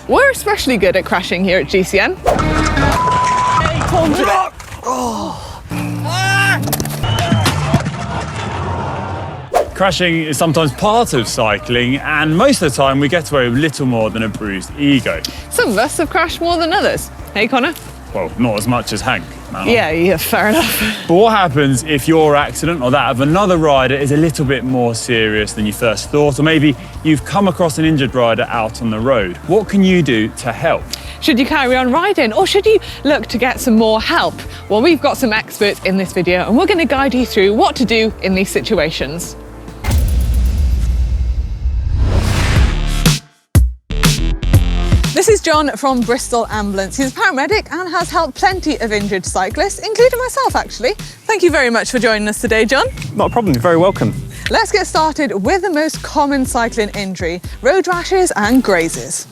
We're especially good at crashing here at GCN. Crashing is sometimes part of cycling, and most of the time we get away with little more than a bruised ego. Some of us have crashed more than others. Hey, Connor? Well, not as much as Hank. Yeah, fair enough. But what happens if your accident or that of another rider is a little bit more serious than you first thought, or maybe you've come across an injured rider out on the road? What can you do to help? Should you carry on riding, or should you look to get some more help? Well, we've got some experts in this video, and we're going to guide you through what to do in these situations. This is John from Bristol Ambulance. He's a paramedic and has helped plenty of injured cyclists, including myself actually. Thank you very much for joining us today, John. Not a problem, you're very welcome. Let's get started with the most common cycling injury, road rashes and grazes.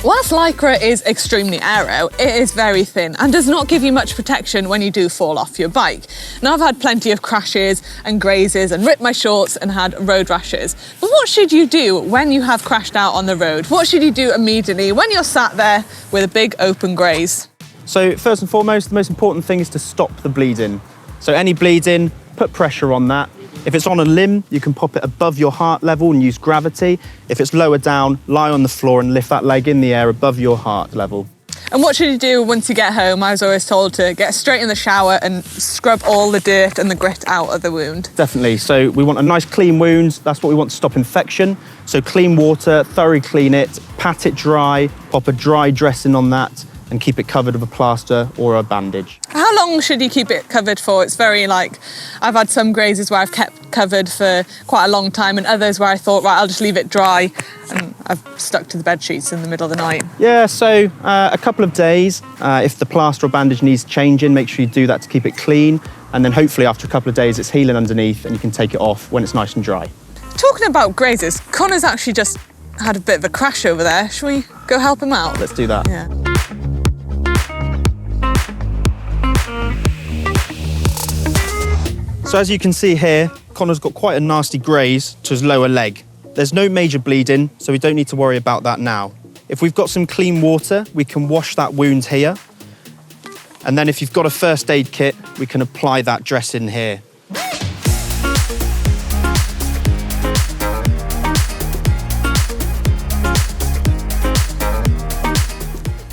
Whilst Lycra is extremely aero, it is very thin and does not give you much protection when you do fall off your bike. Now, I've had plenty of crashes and grazes and ripped my shorts and had road rashes. But what should you do when you have crashed out on the road? What should you do immediately when you're sat there with a big open graze? So first and foremost, the most important thing is to stop the bleeding. So any bleeding, put pressure on that. If it's on a limb, you can pop it above your heart level and use gravity. If it's lower down, lie on the floor and lift that leg in the air above your heart level. And what should you do once you get home? I was always told to get straight in the shower and scrub all the dirt and the grit out of the wound. Definitely. So we want a nice clean wound. That's what we want to stop infection. So clean water, thoroughly clean it, pat it dry, pop a dry dressing on that and keep it covered with a plaster or a bandage. How long should you keep it covered for? It's very I've had some grazes where I've kept covered for quite a long time and others where I thought, right, I'll just leave it dry, and I've stuck to the bed sheets in the middle of the night. Yeah, so a couple of days. If the plaster or bandage needs changing, make sure you do that to keep it clean. And then hopefully after a couple of days, it's healing underneath and you can take it off when it's nice and dry. Talking about grazes, Connor's actually just had a bit of a crash over there. Shall we go help him out? Let's do that. Yeah. So as you can see here, Connor's got quite a nasty graze to his lower leg. There's no major bleeding, so we don't need to worry about that now. If we've got some clean water, we can wash that wound here. And then if you've got a first aid kit, we can apply that dressing here.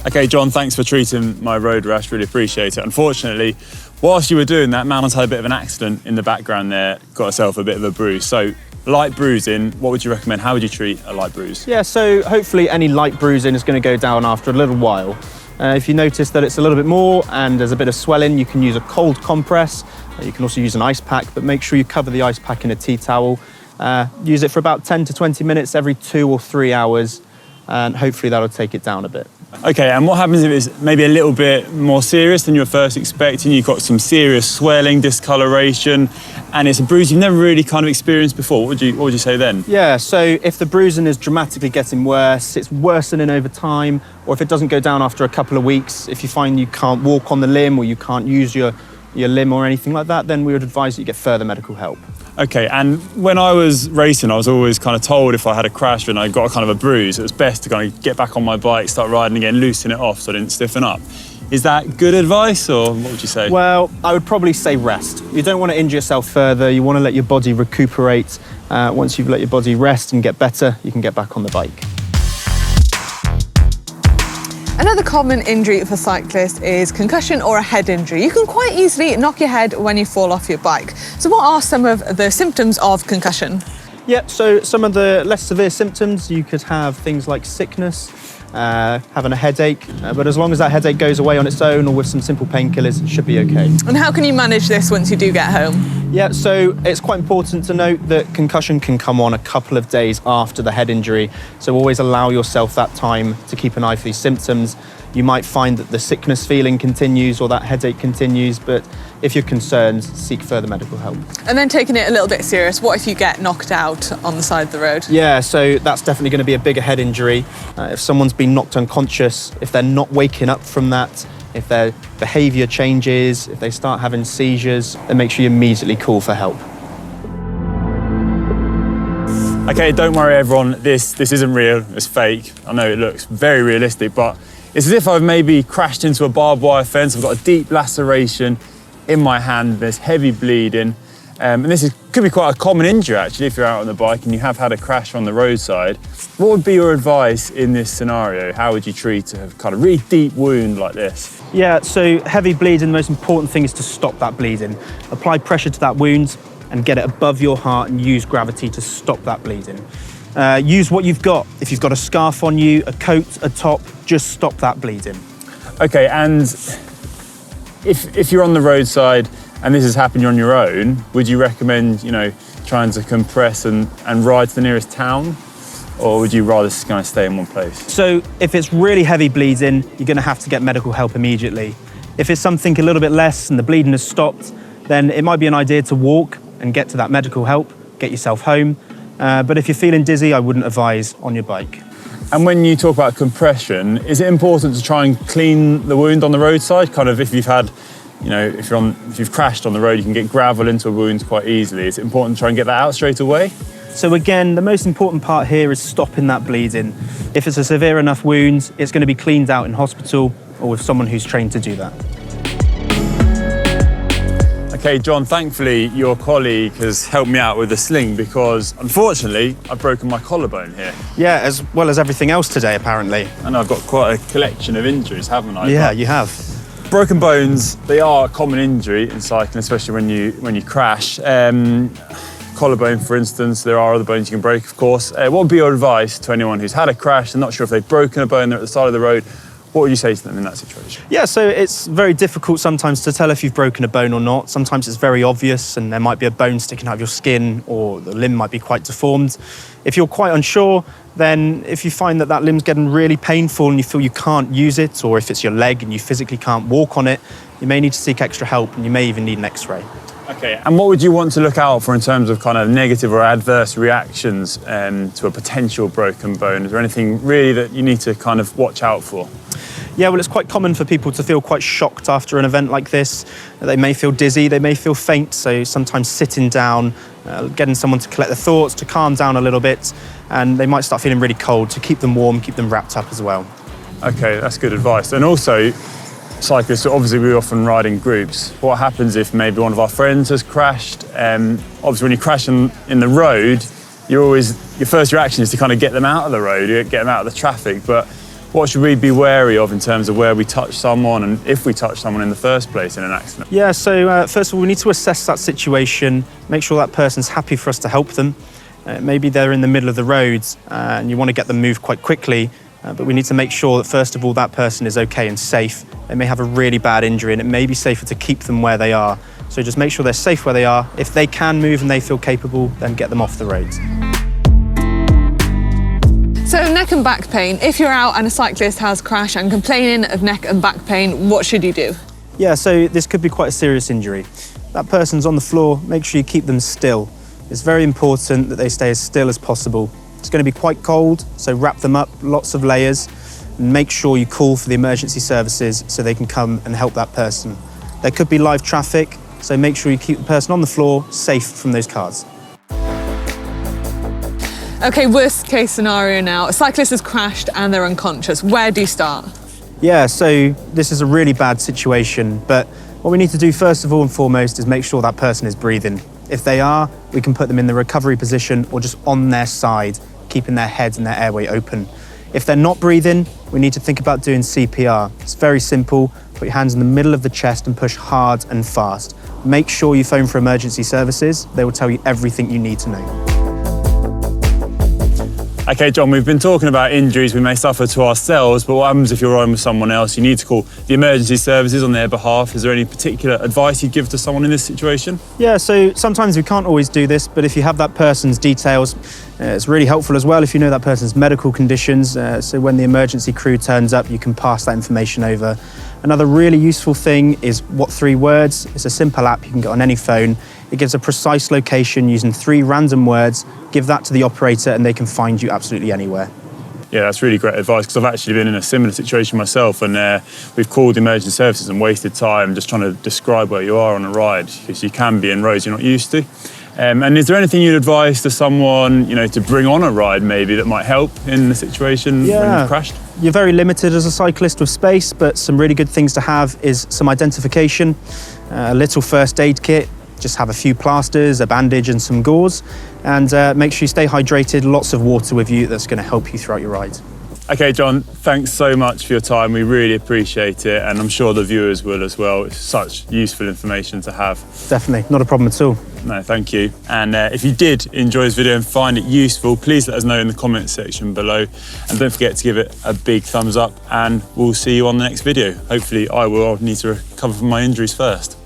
Okay, John, thanks for treating my road rash, really appreciate it. Unfortunately, whilst you were doing that, Madeline had a bit of an accident in the background there, got herself a bit of a bruise. So, light bruising, what would you recommend? How would you treat a light bruise? Yeah, so hopefully any light bruising is going to go down after a little while. If you notice that it's a little bit more and there's a bit of swelling, you can use a cold compress. You can also use an ice pack, but make sure you cover the ice pack in a tea towel. Use it for about 10 to 20 minutes every 2 or 3 hours, and hopefully that'll take it down a bit. Okay, and what happens if it's maybe a little bit more serious than you were first expecting? You've got some serious swelling, discoloration, and it's a bruise you've never really kind of experienced before. What would you say then? Yeah, so if the bruising is dramatically getting worse, it's worsening over time, or if it doesn't go down after a couple of weeks, if you find you can't walk on the limb or you can't use your limb or anything like that, then we would advise that you get further medical help. Okay, and when I was racing, I was always kind of told if I had a crash and I got a kind of a bruise, it was best to kind of get back on my bike, start riding again, loosen it off so I didn't stiffen up. Is that good advice, or what would you say? Well, I would probably say rest. You don't want to injure yourself further. You want to let your body recuperate. Once you've let your body rest and get better, you can get back on the bike. Another common injury for cyclists is concussion or a head injury. You can quite easily knock your head when you fall off your bike. So what are some of the symptoms of concussion? Yeah, so some of the less severe symptoms, you could have things like sickness, having a headache, but as long as that headache goes away on its own or with some simple painkillers, it should be okay. And how can you manage this once you do get home? Yeah, so it's quite important to note that concussion can come on a couple of days after the head injury, so always allow yourself that time to keep an eye for these symptoms. You might find that the sickness feeling continues or that headache continues, but if you're concerned, seek further medical help. And then taking it a little bit serious, what if you get knocked out on the side of the road? Yeah, so that's definitely going to be a bigger head injury. If someone's been knocked unconscious, if they're not waking up from that, if their behaviour changes, if they start having seizures, then make sure you immediately call for help. Okay, don't worry everyone, this isn't real, it's fake. I know it looks very realistic, but it's as if I've maybe crashed into a barbed wire fence. I've got a deep laceration in my hand, there's heavy bleeding. And this could be quite a common injury actually if you're out on the bike and you have had a crash on the roadside. What would be your advice in this scenario? How would you treat a kind of really deep wound like this? Yeah, so heavy bleeding, the most important thing is to stop that bleeding. Apply pressure to that wound and get it above your heart and use gravity to stop that bleeding. Use what you've got. If you've got a scarf on you, a coat, a top, just stop that bleeding. Okay, and if you're on the roadside and this has happened on your own, would you recommend, trying to compress and ride to the nearest town? Or would you rather kind of stay in one place? So if it's really heavy bleeding, you're going to have to get medical help immediately. If it's something a little bit less and the bleeding has stopped, then it might be an idea to walk and get to that medical help, get yourself home. But if you're feeling dizzy, I wouldn't advise on your bike. And when you talk about compression, is it important to try and clean the wound on the roadside? Kind of if you've had, if you've crashed on the road, you can get gravel into a wound quite easily. Is it important to try and get that out straight away? So again, the most important part here is stopping that bleeding. If it's a severe enough wound, it's going to be cleaned out in hospital or with someone who's trained to do that. Okay, John, thankfully your colleague has helped me out with the sling because unfortunately I've broken my collarbone here. Yeah, as well as everything else today apparently. And I've got quite a collection of injuries, haven't I? Yeah, you have. Broken bones, they are a common injury in cycling, especially when you crash. Collarbone, for instance, there are other bones you can break, of course. What would be your advice to anyone who's had a crash and not sure if they've broken a bone, they're at the side of the road? What would you say to them in that situation? Yeah, so it's very difficult sometimes to tell if you've broken a bone or not. Sometimes it's very obvious and there might be a bone sticking out of your skin or the limb might be quite deformed. If you're quite unsure, then if you find that limb's getting really painful and you feel you can't use it, or if it's your leg and you physically can't walk on it, you may need to seek extra help and you may even need an X-ray. Okay, and what would you want to look out for in terms of kind of negative or adverse reactions to a potential broken bone? Is there anything really that you need to kind of watch out for? Yeah, well, it's quite common for people to feel quite shocked after an event like this. They may feel dizzy, they may feel faint, so sometimes sitting down, getting someone to collect their thoughts, to calm down a little bit, and they might start feeling really cold, to keep them warm, keep them wrapped up as well. Okay, that's good advice. And also, cyclists, obviously we often ride in groups. What happens if maybe one of our friends has crashed? Obviously when you crash in the road, your first reaction is to kind of get them out of the road, get them out of the traffic, but what should we be wary of in terms of where we touch someone and if we touch someone in the first place in an accident? Yeah, so first of all, we need to assess that situation, make sure that person's happy for us to help them. Maybe they're in the middle of the road and you want to get them moved quite quickly, but we need to make sure that first of all, that person is okay and safe. They may have a really bad injury and it may be safer to keep them where they are. So just make sure they're safe where they are. If they can move and they feel capable, then get them off the roads. So neck and back pain, if you're out and a cyclist has crashed and complaining of neck and back pain, what should you do? Yeah, so this could be quite a serious injury. That person's on the floor, make sure you keep them still. It's very important that they stay as still as possible. It's going to be quite cold, so wrap them up, lots of layers, and make sure you call for the emergency services so they can come and help that person. There could be live traffic, so make sure you keep the person on the floor safe from those cars. Okay, worst case scenario now. A cyclist has crashed and they're unconscious. Where do you start? Yeah, so this is a really bad situation, but what we need to do first of all and foremost is make sure that person is breathing. If they are, we can put them in the recovery position or just on their side, keeping their head and their airway open. If they're not breathing, we need to think about doing CPR. It's very simple. Put your hands in the middle of the chest and push hard and fast. Make sure you phone for emergency services. They will tell you everything you need to know. Okay, John, we've been talking about injuries we may suffer to ourselves, but what happens if you're riding with someone else? You need to call the emergency services on their behalf. Is there any particular advice you'd give to someone in this situation? Yeah, so sometimes we can't always do this, but if you have that person's details, it's really helpful as well if you know that person's medical conditions. So when the emergency crew turns up, you can pass that information over. Another really useful thing is What 3 Words. It's a simple app you can get on any phone. It gives a precise location using 3 random words. Give that to the operator and they can find you absolutely anywhere. Yeah, that's really great advice because I've actually been in a similar situation myself and we've called the emergency services and wasted time just trying to describe where you are on a ride because you can be in roads you're not used to. And is there anything you'd advise to someone, to bring on a ride maybe that might help in the situation when you've crashed? You're very limited as a cyclist with space, but some really good things to have is some identification, a little first aid kit, just have a few plasters, a bandage and some gauze, and make sure you stay hydrated, lots of water with you. That's going to help you throughout your ride. Okay, John, thanks so much for your time. We really appreciate it, and I'm sure the viewers will as well. It's such useful information to have. Definitely, not a problem at all. No, thank you. And if you did enjoy this video and find it useful, please let us know in the comments section below. And don't forget to give it a big thumbs up, and we'll see you on the next video. Hopefully I will. I'll need to recover from my injuries first.